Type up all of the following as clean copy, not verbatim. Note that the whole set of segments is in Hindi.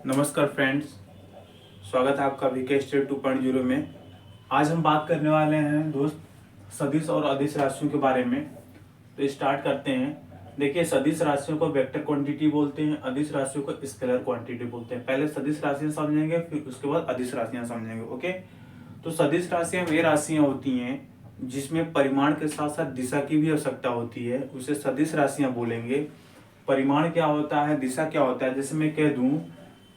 नमस्कार फ्रेंड्स, स्वागत है आपका वीके स्टेट 2.0 में। आज हम बात करने वाले हैं दोस्त सदिश और अदिश राशियों के बारे में। तो स्टार्ट करते हैं। देखिए, सदिश राशियों को वेक्टर क्वांटिटी बोलते हैं, अदिश राशियों को स्केलर क्वांटिटी बोलते हैं। पहले सदिश राशियां समझेंगे, फिर उसके बाद अदिश राशियां समझेंगे। ओके, तो सदिश राशियां वे राशियां होती हैं जिसमें परिमाण के साथ साथ दिशा की भी आवश्यकता होती है, उसे सदिश राशियां बोलेंगे। परिमाण क्या होता है, दिशा क्या होता है। जैसे मैं कह दूं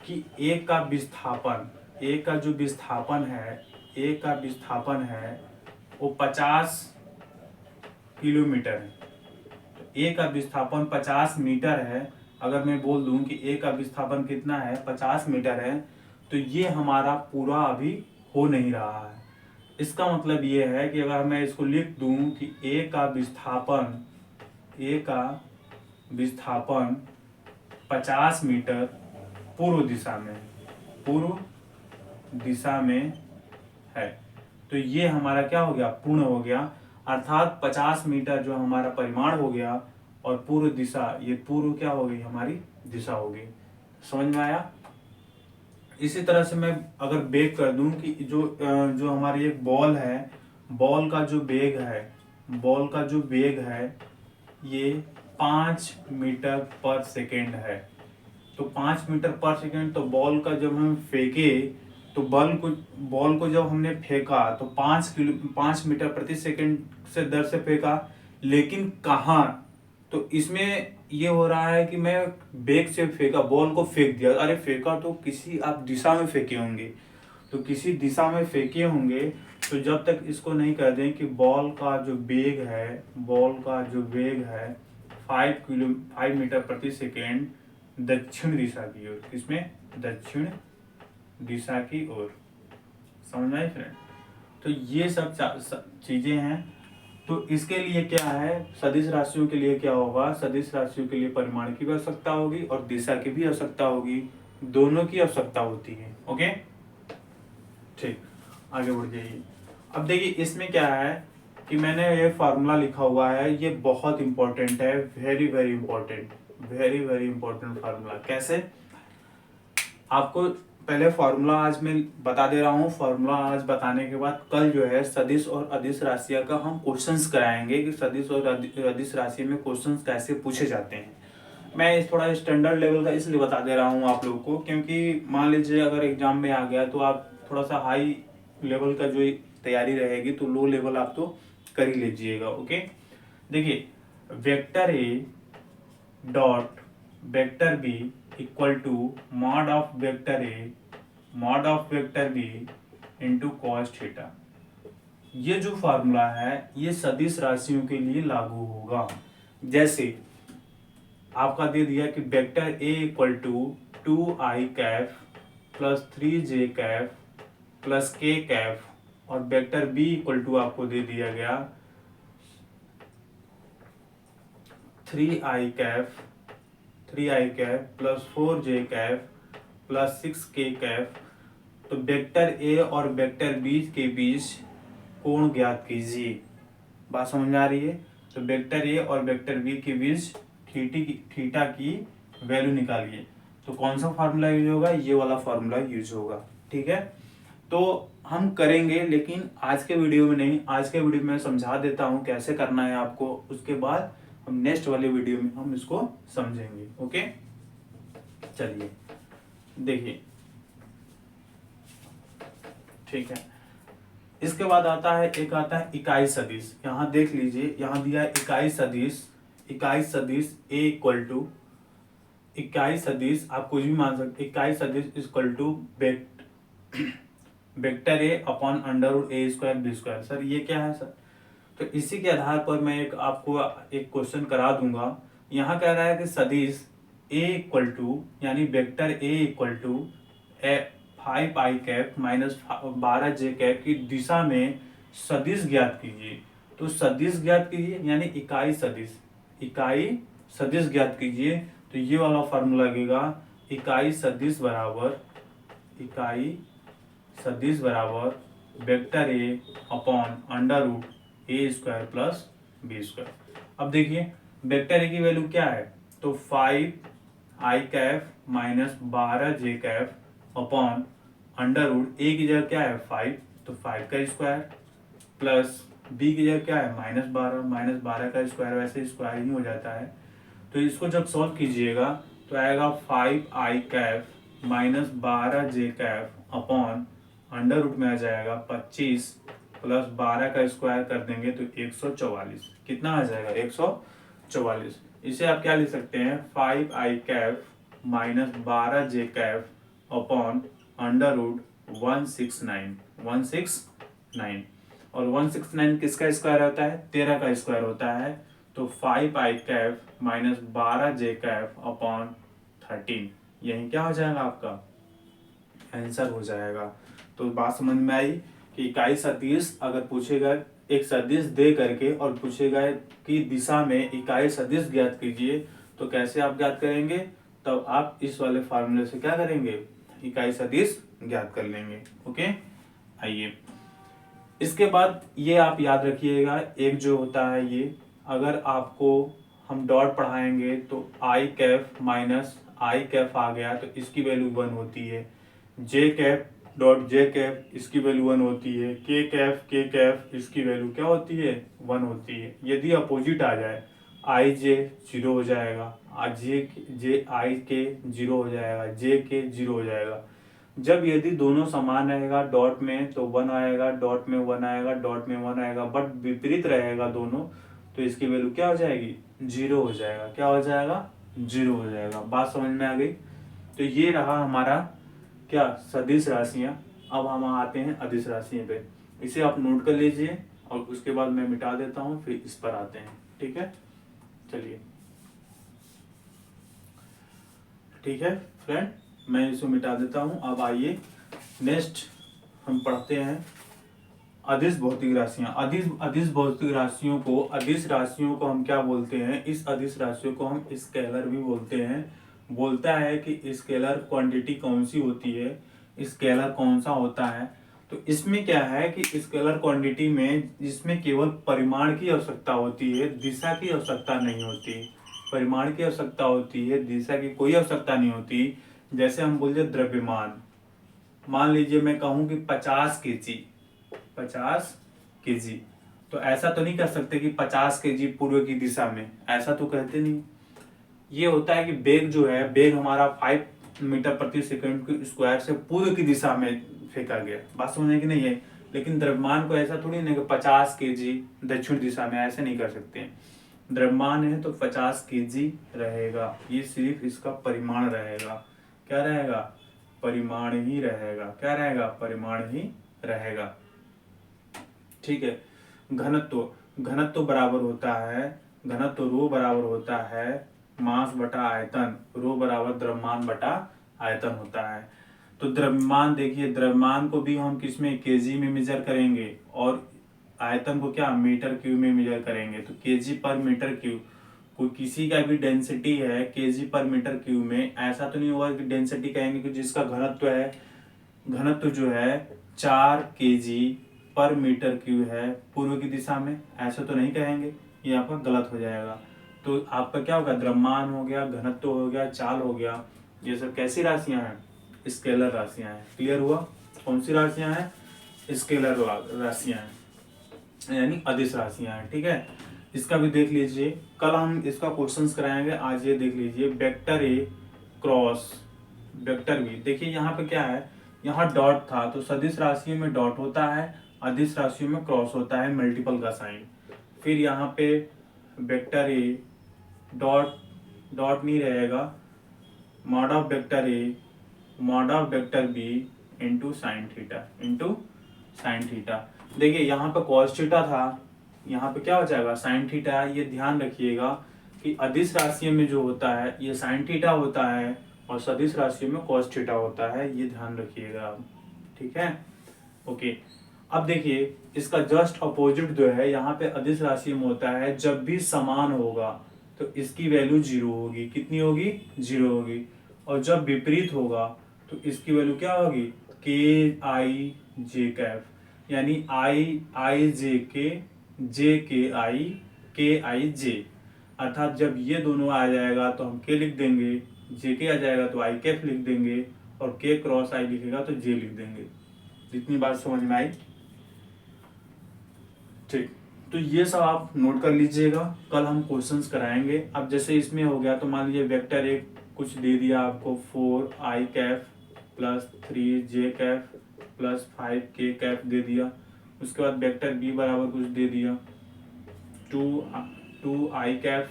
कि ए का विस्थापन है वो 50 किलोमीटर है। तो ए का विस्थापन 50 मीटर है। अगर मैं बोल दूं कि ए का विस्थापन कितना है, 50 मीटर है, तो ये हमारा पूरा अभी हो नहीं रहा है। इसका मतलब ये है कि अगर मैं इसको लिख दूं कि ए का विस्थापन 50 मीटर पूर्व दिशा में है, तो ये हमारा क्या हो गया, पूर्ण हो गया। अर्थात 50 मीटर जो हमारा परिमाण हो गया और पूर्व दिशा, ये पूर्व क्या हो गई, हमारी दिशा हो गई। समझ में आया। इसी तरह से मैं अगर वेग कर दूं कि जो हमारी एक बॉल है, बॉल का जो वेग है ये 5 मीटर पर सेकेंड है। तो 5 मीटर पर सेकेंड, तो बॉल का जब हम फेंके, तो बॉल को जब हमने फेंका तो 5 मीटर प्रति सेकेंड से दर से फेंका, लेकिन कहाँ। तो इसमें ये हो रहा है कि मैं बेग से फेंका, बॉल को फेंक दिया। अरे फेंका तो किसी आप दिशा में फेंके होंगे, तो किसी दिशा में फेंके होंगे। तो जब तक इसको नहीं कर दें कि बॉल का जो वेग है 5 मीटर प्रति सेकेंड दक्षिण दिशा की ओर, किसमें, दक्षिण दिशा की ओर। समझ में आई फ्रेंड। तो ये सब चीजें हैं। तो इसके लिए क्या है, सदिश राशियों के लिए क्या होगा, सदिश राशियों के लिए परिमाण की भी आवश्यकता होगी और दिशा की भी आवश्यकता होगी, दोनों की आवश्यकता होती है। ओके, ठीक, आगे बढ़ जाइए। अब देखिए इसमें क्या है कि मैंने ये फार्मूला लिखा हुआ है, ये बहुत इंपॉर्टेंट है, वेरी वेरी इंपॉर्टेंट फार्मूला। कैसे, आपको पहले फार्मूला आज मैं बता दे रहा हूँ। फार्मूला आज बताने के बाद कल जो है सदिश और अदिश राशियां का हम क्वेश्चंस कराएंगे कि सदिश और अदिश राशि में क्वेश्चंस कैसे पूछे जाते हैं। मैं इस थोड़ा स्टैंडर्ड लेवल का इसलिए बता दे रहा हूँ आप लोगों को, क्योंकि मान लीजिए अगर एग्जाम में आ गया तो आप थोड़ा सा हाई लेवल का जो तैयारी रहेगी, तो लो लेवल आप तो कर ही लीजिएगा। ओके, देखिए, vector A dot vector B equal to mod of vector B into cos theta. ये जो फार्मूला है ये सदिश राशियों के लिए लागू होगा। जैसे आपका दे दिया कि vector A equal to 2i cap plus 3j cap plus k cap, और वेक्टर बी इक्वल टू आपको दे दिया गया 3i Kaif plus 4j Kaif plus 6k Kaif. तो वेक्टर ए और वेक्टर बी के बीच कोण ज्ञात कीजिए। बात समझ में आ रही है। तो वेक्टर ए और वेक्टर बी के बीच थीटा की वैल्यू निकालिए। तो कौन सा फार्मूला यूज होगा, ये वाला फार्मूला यूज होगा। ठीक है, तो हम करेंगे, लेकिन आज के वीडियो में नहीं। आज के वीडियो में समझा देता हूँ कैसे करना है आपको, उसके बाद हम नेक्स्ट वाले वीडियो में हम इसको समझेंगे। ओके, चलिए देखिए, ठीक है। इसके बाद आता है इकाई सदिश। यहाँ देख लीजिए, यहाँ दिया है इकाई सदिश ए इक्वल टू, इकाई सदिश आप कुछ भी मान सकते, इकाई सदिश equal to vector A upon under root A square B square. Sir ये क्या है सर, तो इसी के आधार पर मैं आपको एक क्वेश्चन करा दूंगा। यहाँ कह रहा है कि सदिश ए इक्वल टू, यानी vector A equal to 5i cap minus 12j cap की दिशा में सदिश ज्ञात कीजिए। तो सदिश ज्ञात कीजिए यानी इकाई सदिश ज्ञात कीजिए। तो ये वाला फार्मूला लगेगा, इकाई सदिश बराबर vector A upon under root A square plus B square. अब देखिए वेक्टर ए की वैल्यू क्या है, तो 5 i cap minus 12j cap upon under root a की जगह क्या है 5, तो 5 का स्क्वायर प्लस बी की जगह क्या है -12 का स्क्वायर, वैसे स्क्वायर ही हो जाता है। तो इसको जब सॉल्व कीजिएगा तो आएगा 5i cap minus 12j cap upon under root में आ जाएगा 25 प्लस 12 का स्क्वायर कर देंगे तो 144। कितना आ जाएगा 144। इसे आप क्या लिख सकते हैं 5i cap minus 12j cap upon under root 169 और 169 किसका स्क्वायर होता है 13 का स्क्वायर होता है। तो 5i cap minus 12j cap upon 13, यही क्या हो जाएगा आपका आंसर हो जाएगा। तो बात समझ में आई कि इकाई सदिश अगर पूछेगा, एक सदिश दे करके और पूछेगा कि दिशा में इकाई सदिश ज्ञात कीजिए, तो कैसे आप ज्ञात करेंगे, तब आप इस वाले फार्मूले से क्या करेंगे इकाई सदिश ज्ञात कर लेंगे। ओके, आइए इसके बाद ये आप याद रखिएगा, एक जो होता है ये अगर आपको हम डॉट पढ़ाएंगे तो आई कैफ माइनस आई कैफ आ गया तो इसकी वैल्यू 1 होती है, जे कैफ डॉट जे कैफ इसकी वैल्यू 1 होती है, के कैफ इसकी वैल्यू क्या होती है 1 होती है। यदि अपोजिट आ जाए आई जे 0 हो जाएगा, जे आई के 0 हो जाएगा, जे के 0 हो जाएगा। जब यदि दोनों समान रहेगा डॉट में तो 1 आएगा, डॉट में 1 आएगा, डॉट में 1 आएगा, बट विपरीत रहेगा दोनों तो इसकी वैल्यू क्या हो जाएगी 0 हो जाएगा। क्या हो जाएगा 0 हो जाएगा। बात समझ में आ गई। तो ये रहा हमारा क्या सदिश राशियां। अब हम आते हैं अदिश राशियों पे, इसे आप नोट कर लीजिए और उसके बाद मैं मिटा देता हूँ, फिर इस पर आते हैं। ठीक है, चलिए ठीक है फ्रेंड, मैं इसको मिटा देता हूँ। अब आइए नेक्स्ट हम पढ़ते हैं अदिश भौतिक राशियां। अदिश भौतिक राशियों को हम क्या बोलते हैं, इस अदिश राशियों को हम स्केलर भी बोलते हैं। बोलता है कि स्केलर क्वांटिटी कौन सी होती है, स्केलर कौन सा होता है। तो इसमें क्या है कि स्केलर क्वांटिटी में इसमें केवल परिमाण की आवश्यकता होती है, दिशा की आवश्यकता नहीं होती। परिमाण की आवश्यकता होती है, दिशा की कोई आवश्यकता नहीं होती। जैसे हम बोलते द्रव्यमान, मान लीजिए मैं कहूं कि 50 केजी, तो ऐसा तो नहीं कर सकते कि 50 केजी पूर्व की दिशा में, ऐसा तो कहते नहीं। ये होता है कि बेग जो है, बेग हमारा 5 मीटर प्रति सेकंड के स्क्वायर से पूर्व की दिशा में फेंका गया। बात समझने की नहीं है। लेकिन द्रव्यमान को ऐसा थोड़ी नहीं कि 50 केजी दक्षिण दिशा में, ऐसे नहीं कर सकते। द्रव्यमान है तो 50 केजी रहेगा, ये सिर्फ इसका परिमाण रहेगा। क्या रहेगा परिमाण ही रहेगा। क्या रहेगा परिमाण ही रहेगा। ठीक है, घनत्व बराबर होता है, घनत्व रो बराबर होता है मास बटा आयतन, रो बराबर द्रव्यमान बटा आयतन होता है। तो द्रव्यमान देखिए, द्रव्यमान को भी हम किसमें केजी में मेजर करेंगे और आयतन को क्या मीटर क्यूब में मेजर करेंगे। तो केजी पर मीटर क्यूब, कोई किसी का भी डेंसिटी है केजी पर मीटर क्यूब में, ऐसा तो नहीं होगा कि डेंसिटी कहेंगे कि जिसका घनत्व है, घनत्व जो है 4 केजी पर मीटर क्यूब है पूर्व की दिशा में, ऐसा तो नहीं कहेंगे, ये आपका गलत हो जाएगा। तो आपका क्या होगा द्रव्यमान हो गया, घनत्व हो गया, चाल हो गया, ये सब कैसी राशियां हैं स्केलर राशियां हैं। क्लियर हुआ, कौन सी राशियां हैं स्केलर राशियां हैं, यानी अदिश राशियां हैं। ठीक है, इसका भी देख लीजिए, कल हम इसका क्वेश्चंस कराएंगे, आज ये देख लीजिए vector A cross vector B. देखिए यहाँ पे क्या है, यहाँ डॉट था तो सदिश राशियों में डॉट होता है, अदिश राशियों में क्रॉस होता है, मल्टीपल का साइन। फिर यहाँ पे वेक्टर ए डॉट नहीं रहेगा, mod of vector A mod of vector B into sine theta. देखिए यहाँ पे कॉस थीटा था, यहाँ पे क्या हो जाएगा साइन थीटा। ये ध्यान रखिएगा कि अदिश राशियों में जो होता है ये साइन थीटा होता है और सदिश राशियों में कॉस थीटा होता है, ये ध्यान रखिएगा। ठीक है, ओके। अब देखिए इसका जस्ट अपोजिट जो है यहाँ पे अदिश राशि में होता है, जब भी समान होगा तो इसकी वैल्यू 0 होगी। कितनी होगी 0 होगी। और जब विपरीत होगा तो इसकी वैल्यू क्या होगी के आई जे कैफ, यानी आई जे के आई जे। अर्थात जब ये दोनों आ जाएगा तो हम के लिख देंगे जे के आ जाएगा तो आई कैफ लिख देंगे, और के क्रॉस आई लिखेगा तो जे लिख देंगे। जितनी बात समझ में आई, ठीक। तो ये सब आप नोट कर लीजिएगा, कल हम क्वेश्चंस कराएंगे। अब जैसे इसमें हो गया तो मान लीजिए वेक्टर एक कुछ दे दिया आपको 4 आई कैफ प्लस 3 जे कैफ प्लस 5 के कैफ दे दिया। उसके बाद वेक्टर बी बराबर कुछ दे दिया 2 आई कैफ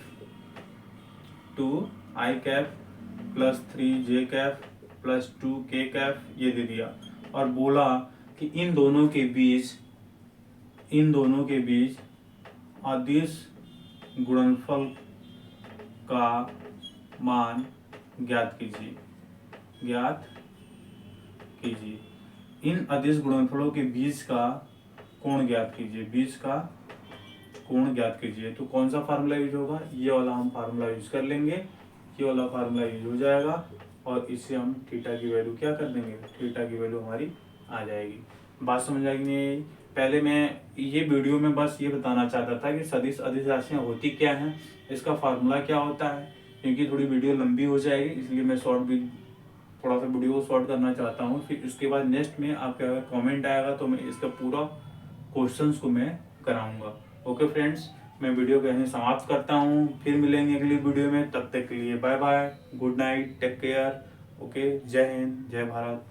प्लस 3 जे कैफ प्लस 2 के कैफ, ये दे दिया। और बोला कि इन दोनों के बीच अदिश गुणनफल का मान ज्ञात कीजिए। इन अदिश गुणनफलों के बीच का कोण ज्ञात कीजिए। तो कौन सा फार्मूला यूज होगा, ये वाला हम फार्मूला यूज कर लेंगे। ये वाला फार्मूला यूज हो जाएगा और इससे हम थीटा की वैल्यू क्या कर देंगे, थीटा की वैल्यू हमारी आ जाएगी। बात समझ आएगी नहीं? पहले मैं ये वीडियो में बस ये बताना चाहता था कि सदिश अदिश राशियाँ होती क्या हैं, इसका फार्मूला क्या होता है, क्योंकि थोड़ी वीडियो लंबी हो जाएगी, इसलिए मैं थोड़ा सा वीडियो को शॉर्ट करना चाहता हूँ। फिर उसके बाद नेक्स्ट में आपका अगर कमेंट आएगा तो मैं इसका पूरा क्वेश्चंस को मैं कराऊंगा। ओके फ्रेंड्स, मैं वीडियो को यहीं समाप्त करता हूँ, फिर मिलेंगे अगली वीडियो में। तब तक के लिए bye bye, good night, take care. Okay, जय हिंद, जय भारत।